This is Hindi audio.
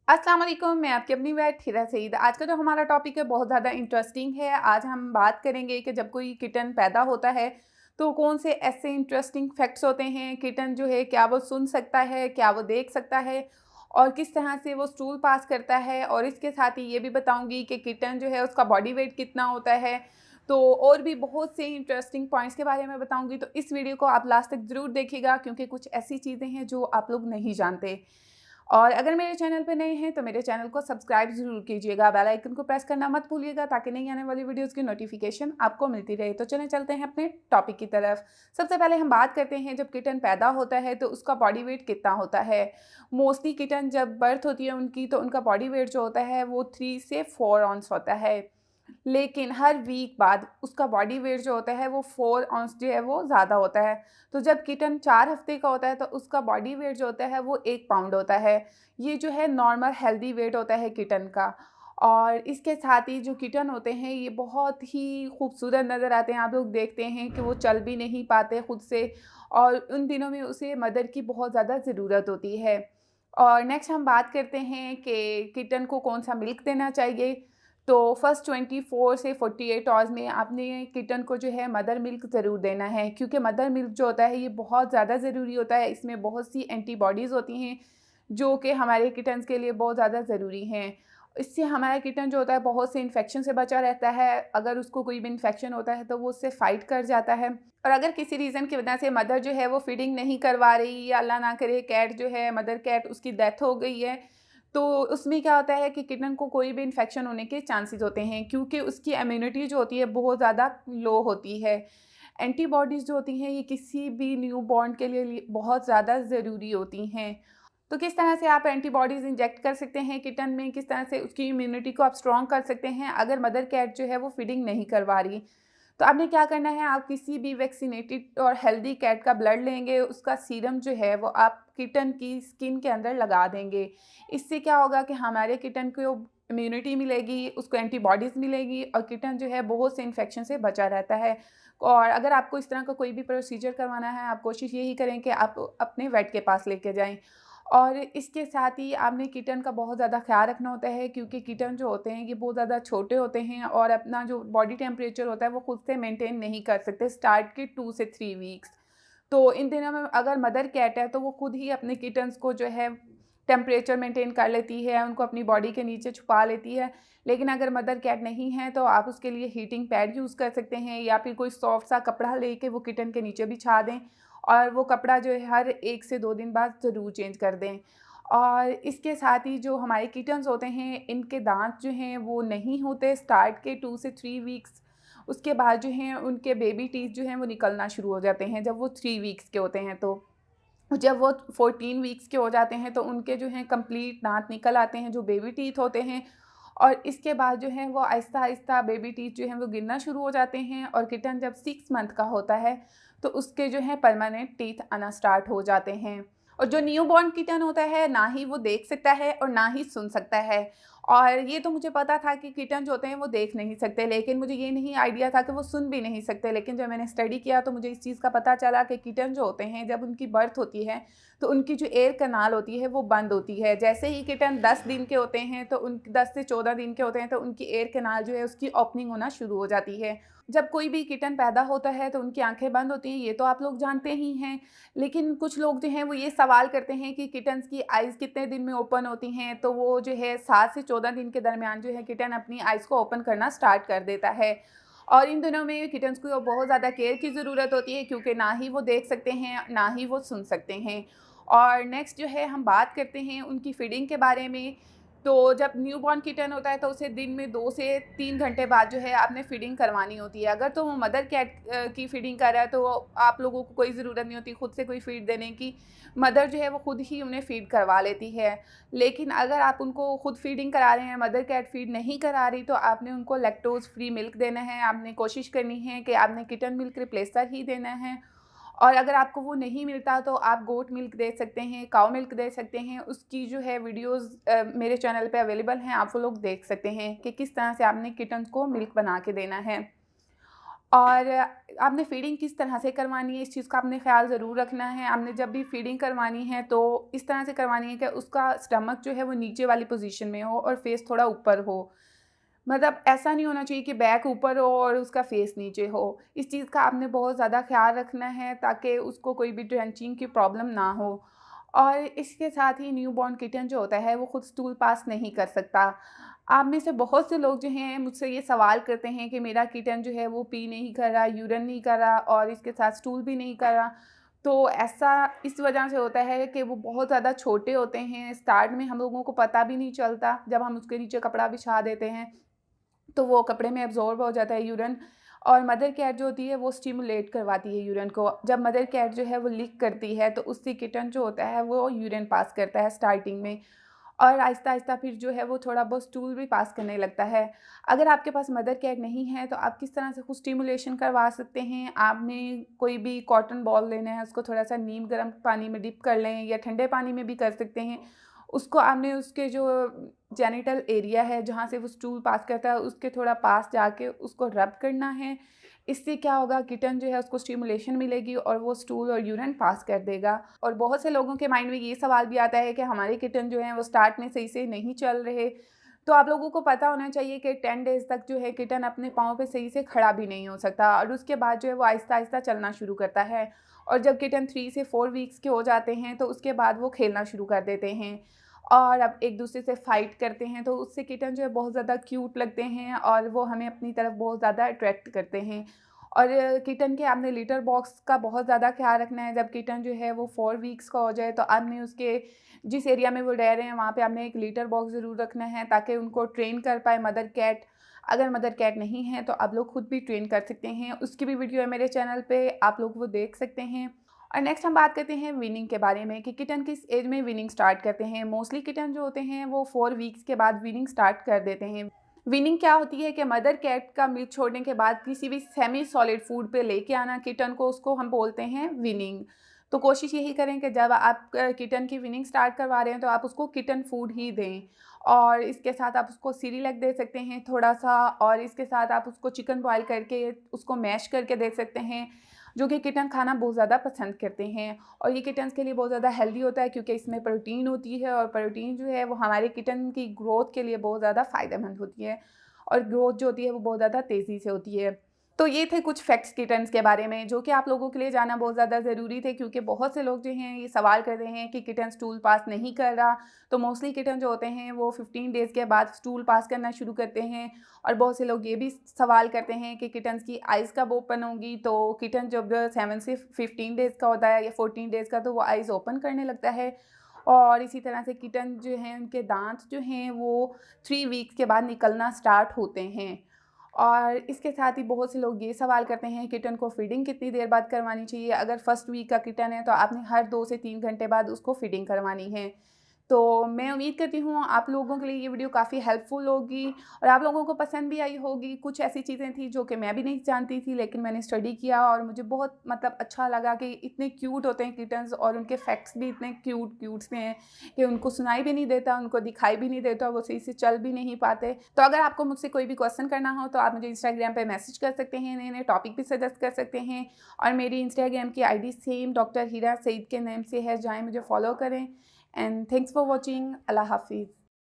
अस्सलाम वालेकुम, मैं आपकी अपनी वेट हिरा सईद। आज का जो हमारा टॉपिक है बहुत ज़्यादा इंटरेस्टिंग है। आज हम बात करेंगे कि जब कोई किटन पैदा होता है तो कौन से ऐसे इंटरेस्टिंग फैक्ट्स होते हैं। किटन जो है क्या वो सुन सकता है, क्या वो देख सकता है और किस तरह से वो स्टूल पास करता है। और इसके साथ ही ये भी बताऊँगी कि किटन जो है उसका बॉडी वेट कितना होता है। तो और भी बहुत से इंटरेस्टिंग पॉइंट्स के बारे में बताऊँगी, तो इस वीडियो को आप लास्ट तक ज़रूर देखिएगा क्योंकि कुछ ऐसी चीज़ें हैं जो आप लोग नहीं जानते। और अगर मेरे चैनल पे नए हैं तो मेरे चैनल को सब्सक्राइब ज़रूर कीजिएगा, बेल आइकन को प्रेस करना मत भूलिएगा ताकि नई आने वाली वीडियोज़ की नोटिफिकेशन आपको मिलती रहे। तो चलें चलते हैं अपने टॉपिक की तरफ। सबसे पहले हम बात करते हैं जब किटन पैदा होता है तो उसका बॉडी वेट कितना होता है। मोस्टली किटन जब बर्थ होती है उनकी, तो उनका बॉडी वेट जो होता है वो 3 से 4 ऑन्स होता है। लेकिन हर वीक बाद उसका बॉडी वेट जो होता है वो 4 ऑन्स जो है वो ज़्यादा होता है। तो जब किटन 4 हफ्ते का होता है तो उसका बॉडी वेट जो होता है वो 1 पाउंड होता है। ये जो है नॉर्मल हेल्दी वेट होता है किटन का। और इसके साथ ही जो किटन होते हैं ये बहुत ही खूबसूरत नज़र आते हैं। आप लोग देखते हैं कि वो चल भी नहीं पाते खुद से और उन दिनों में उसे मदर की बहुत ज़्यादा ज़रूरत होती है। और नेक्स्ट हम बात करते हैं कि किटन को कौन-सा मिल्क देना चाहिए। तो फर्स्ट 24 से 48 आवर्स में आपने किटन को जो है मदर मिल्क ज़रूर देना है क्योंकि मदर मिल्क जो होता है ये बहुत ज़्यादा ज़रूरी होता है। इसमें बहुत सी एंटीबॉडीज़ होती हैं जो कि हमारे किटन्स के लिए बहुत ज़्यादा ज़रूरी हैं। इससे हमारा किटन जो होता है बहुत से इन्फेक्शन से बचा रहता है। अगर उसको कोई भी इन्फेक्शन होता है तो वो उससे फ़ाइट कर जाता है। और अगर किसी रीज़न की वजह से मदर जो है वो फीडिंग नहीं करवा रही या अल्लाह ना करे कैट जो है मदर कैट उसकी डेथ हो गई है, तो उसमें क्या होता है कि किटन को कोई भी इन्फेक्शन होने के चांसेस होते हैं क्योंकि उसकी इम्यूनिटी जो होती है बहुत ज़्यादा लो होती है। एंटीबॉडीज़ जो होती हैं ये किसी भी न्यूबॉर्न के लिए बहुत ज़्यादा ज़रूरी होती हैं। तो किस तरह से आप एंटीबॉडीज़ इंजेक्ट कर सकते हैं किटन में, किस तरह से उसकी इम्यूनिटी को आप स्ट्रॉन्ग कर सकते हैं अगर मदर कैट जो है वो फीडिंग नहीं करवा रही। तो आपने क्या करना है, आप किसी भी वैक्सीनेटेड और हेल्दी कैट का ब्लड लेंगे, उसका सीरम जो है वो आप किटन की स्किन के अंदर लगा देंगे। इससे क्या होगा कि हमारे किटन को इम्यूनिटी मिलेगी, उसको एंटीबॉडीज़ मिलेगी और किटन जो है बहुत से इन्फेक्शन से बचा रहता है। और अगर आपको इस तरह का कोई भी प्रोसीजर करवाना है, आप कोशिश यही करें कि आप अपने वेट के पास लेके जाएँ। और इसके साथ ही आपने किटन का बहुत ज़्यादा ख़्याल रखना होता है क्योंकि किटन जो होते हैं ये बहुत ज़्यादा छोटे होते हैं और अपना जो बॉडी टेम्परेचर होता है वो खुद से मेंटेन नहीं कर सकते स्टार्ट के 2 से 3 वीक्स। तो इन दिनों में अगर मदर कैट है तो वो खुद ही अपने किटन्स को जो है टेम्परेचर मेंटेन कर लेती है, उनको अपनी बॉडी के नीचे छुपा लेती है। लेकिन अगर मदर कैट नहीं है तो आप उसके लिए हीटिंग पैड यूज़ कर सकते हैं या फिर कोई सॉफ्ट सा कपड़ा लेके वो किटन के नीचे बिछा दें और वो कपड़ा जो है हर 1 से 2 दिन बाद ज़रूर चेंज कर दें। और इसके साथ ही जो हमारे किटन्स होते हैं इनके दाँत जो हैं वो नहीं होते स्टार्ट के 2 से 3 वीक्स। उसके बाद जो हैं उनके बेबी टीथ जो हैं वो निकलना शुरू हो जाते हैं जब वो 3 वीक्स के होते हैं। तो जब वो 14 वीक्स के हो जाते हैं तो उनके जो हैं कंप्लीट दाँत निकल आते हैं जो बेबी टीथ होते हैं। और इसके बाद जो है वो आहिस्ता-आहिस्ता बेबी टीथ जो हैं वो गिरना शुरू हो जाते हैं और किटन जब 6 मंथ का होता है तो उसके जो है परमानेंट टीथ आना स्टार्ट हो जाते हैं। और जो न्यूबॉर्न किटन होता है ना ही वो देख सकता है और ना ही सुन सकता है। और ये तो मुझे पता था कि किटन जो होते हैं वो देख नहीं सकते, लेकिन मुझे ये नहीं आइडिया था कि वो सुन भी नहीं सकते। लेकिन जब मैंने स्टडी किया तो मुझे इस चीज़ का पता चला कि किटन जो होते हैं जब उनकी बर्थ होती है तो उनकी जो एयर कैनाल होती है वो बंद होती है। जैसे ही किटन 10 दिन के होते हैं तो उन 10 से 14 दिन के होते हैं तो उनकी एयर कैनाल जो है उसकी ओपनिंग होना शुरू हो जाती है। जब कोई भी किटन पैदा होता है तो उनकी आँखें बंद होती हैं, ये तो आप लोग जानते ही हैं। लेकिन कुछ लोग जो हैं वो ये सवाल करते हैं कि किटन्स की आइज़ कितने दिन में ओपन होती हैं, तो वो जो है 7 से 14 दिन के दरमियान जो है किटन अपनी आइज़ को ओपन करना स्टार्ट कर देता है। और इन दिनों में किटन्स को बहुत ज़्यादा केयर की ज़रूरत होती है क्योंकि ना ही वो देख सकते हैं, ना ही वो सुन सकते हैं। और नेक्स्ट जो है हम बात करते हैं उनकी फीडिंग के बारे में। तो जब न्यूबॉर्न किटन होता है तो उसे दिन में 2 से 3 घंटे बाद जो है आपने फीडिंग करवानी होती है। अगर तो वो मदर कैट की फीडिंग कर रहा है तो आप लोगों को कोई ज़रूरत नहीं होती खुद से कोई फ़ीड देने की। मदर जो है वो खुद ही उन्हें फ़ीड करवा लेती है। लेकिन अगर आप उनको खुद फ़ीडिंग करा रहे हैं, मदर कैट फ़ीड नहीं करा रही, तो आपने उनको लैक्टोज़ फ्री मिल्क देना है। आपने कोशिश करनी है कि आपने किटन मिल्क रिप्लेसर ही देना है। और अगर आपको वो नहीं मिलता तो आप गोट मिल्क दे सकते हैं, काऊ मिल्क दे सकते हैं। उसकी जो है वीडियोज़ मेरे चैनल पे अवेलेबल हैं, आप वो लोग देख सकते हैं कि किस तरह से आपने किटन्स को मिल्क बना के देना है। और आपने फ़ीडिंग किस तरह से करवानी है, इस चीज़ का आपने ख़्याल ज़रूर रखना है। आपने जब भी फ़ीडिंग करवानी है तो इस तरह से करवानी है कि उसका स्टमक जो है वो नीचे वाली पोज़ीशन में हो और फ़ेस थोड़ा ऊपर हो। मतलब ऐसा नहीं होना चाहिए कि बैक ऊपर हो और उसका फ़ेस नीचे हो। इस चीज़ का आपने बहुत ज़्यादा ख़्याल रखना है ताकि उसको कोई भी ड्रेंचिंग की प्रॉब्लम ना हो। और इसके साथ ही न्यूबॉर्न किटन जो होता है वो खुद स्टूल पास नहीं कर सकता। आप में से बहुत से लोग जो हैं मुझसे ये सवाल करते हैं कि मेरा किटन जो है वो पी नहीं कर रहा, यूरिन नहीं कर रहा और इसके साथ स्टूल भी नहीं कर रहा। तो ऐसा इस वजह से होता है कि वो बहुत ज़्यादा छोटे होते हैं, स्टार्ट में हम लोगों को पता भी नहीं चलता, जब हम उसके नीचे कपड़ा बिछा देते हैं। तो वो कपड़े में एब्ज़ॉर्ब हो जाता है यूरिन और मदर कैट जो होती है वो स्टिमुलेट करवाती है यूरिन को। जब मदर कैट जो है वो लीक करती है तो उससे किटन जो होता है वो यूरिन पास करता है स्टार्टिंग में और आहिस्ता-आहिस्ता फिर जो है वो थोड़ा बहुत स्टूल भी पास करने लगता है। अगर आपके पास मदर कैट नहीं है तो आप किस तरह से खुद स्टिमुलेशन करवा सकते हैं, आपने कोई भी कॉटन बॉल लेना है, उसको थोड़ा-सा नीम गर्म पानी में डिप कर लें या ठंडे पानी में भी कर सकते हैं। उसको आपने उसके जो जेनिटल एरिया है जहाँ से वो स्टूल पास करता है उसके थोड़ा पास जाके उसको रब करना है। इससे क्या होगा किटन जो है उसको स्टिमुलेशन मिलेगी और वो स्टूल और यूरिन पास कर देगा। और बहुत से लोगों के माइंड में ये सवाल भी आता है कि हमारे किटन जो हैं वो स्टार्ट में सही से नहीं चल रहे। तो आप लोगों को पता होना चाहिए कि 10 डेज़ तक जो है किटन अपने पाँव पे सही से खड़ा भी नहीं हो सकता और उसके बाद जो है वो आहिस्ता-आहिस्ता चलना शुरू करता है। और जब किटन 3 से 4 वीक्स के हो जाते हैं तो उसके बाद वो खेलना शुरू कर देते हैं। और अब एक-दूसरे से फ़ाइट करते हैं तो उससे किटन जो है बहुत ज़्यादा क्यूट लगते हैं और वो हमें अपनी तरफ बहुत ज़्यादा अट्रैक्ट करते हैं। और किटन के आपने लिटर बॉक्स का बहुत ज़्यादा ख़्याल रखना है। जब किटन जो है वो 4 वीक्स का हो जाए तो आपने उसके जिस एरिया में वो रह रहे हैं वहाँ पे आपने एक लिटर बॉक्स ज़रूर रखना है ताकि उनको ट्रेन कर पाए मदर कैट। अगर मदर कैट नहीं है तो आप लोग खुद भी ट्रेन कर सकते हैं। उसकी भी वीडियो है मेरे चैनल पे, आप लोग वो देख सकते हैं। और नेक्स्ट हम बात करते हैं वीनिंग के बारे में कि किटन किस एज में वीनिंग स्टार्ट करते हैं। मोस्टली किटन जो होते हैं वो 4 वीक्स के बाद वीनिंग स्टार्ट कर देते हैं। वीनिंग क्या होती है कि मदर कैट का मिल्क छोड़ने के बाद किसी भी सेमी सॉलिड फूड पे लेके आना किटन को, उसको हम बोलते हैं वीनिंग। तो कोशिश यही करें कि जब आप किटन की वीनिंग स्टार्ट करवा रहे हैं तो आप उसको किटन फूड ही दें। और इसके साथ आप उसको सेरेलैक दे सकते हैं थोड़ा-सा और इसके साथ आप उसको चिकन बॉयल करके उसको मैश करके दे सकते हैं, जो कि किटन खाना बहुत ज़्यादा पसंद करते हैं। और ये किटन्स के लिए बहुत ज़्यादा हेल्दी होता है क्योंकि इसमें प्रोटीन होती है और प्रोटीन जो है वो हमारे किटन की ग्रोथ के लिए बहुत ज़्यादा फ़ायदेमंद होती है और ग्रोथ जो होती है वो बहुत ज़्यादा तेज़ी से होती है। तो ये थे कुछ फैक्ट्स किटन्स के बारे में जो कि आप लोगों के लिए जानना बहुत ज़्यादा ज़रूरी थे क्योंकि बहुत से लोग जो हैं ये सवाल कर रहे हैं कि किटन स्टूल पास नहीं कर रहा। तो मोस्टली किटन जो होते हैं वो 15 डेज़ के बाद स्टूल पास करना शुरू करते हैं। और बहुत से लोग ये भी सवाल करते हैं कि किटन्स की आइज़ कब ओपन होंगी। तो किटन जब 7 से 15 डेज़ का होता है या 14 डेज़ का तो वो आइज़ ओपन करने लगता है। और इसी तरह से किटन जो हैं उनके दाँत जो हैं वो 3 वीक्स के बाद निकलना स्टार्ट होते हैं। और इसके साथ ही बहुत से लोग ये सवाल करते हैं किटन को फ़ीडिंग कितनी देर बाद करवानी चाहिए? अगर फर्स्ट वीक का किटन है तो आपने हर 2 से 3 घंटे बाद उसको फ़ीडिंग करवानी है। तो मैं उम्मीद करती हूँ आप लोगों के लिए ये वीडियो काफ़ी हेल्पफुल होगी और आप लोगों को पसंद भी आई होगी। कुछ ऐसी चीज़ें थी जो कि मैं भी नहीं जानती थी लेकिन मैंने स्टडी किया और मुझे बहुत मतलब अच्छा लगा कि इतने क्यूट होते हैं किटन्स और उनके फैक्ट्स भी इतने क्यूट से हैं कि उनको सुनाई भी नहीं देता, उनको दिखाई भी नहीं देता, वो सही से चल भी नहीं पाते। तो अगर आपको मुझसे कोई भी क्वेश्चन करना हो तो आप मुझे इंस्टाग्राम पे मैसेज कर सकते हैं, नए-नए टॉपिक भी सजेस्ट कर सकते हैं और मेरी इंस्टाग्राम की ID same doctor Heera Saeed के नेम से है, जाएँ मुझे फॉलो करें। And thanks for watching. अल्लाह हाफ़िज़।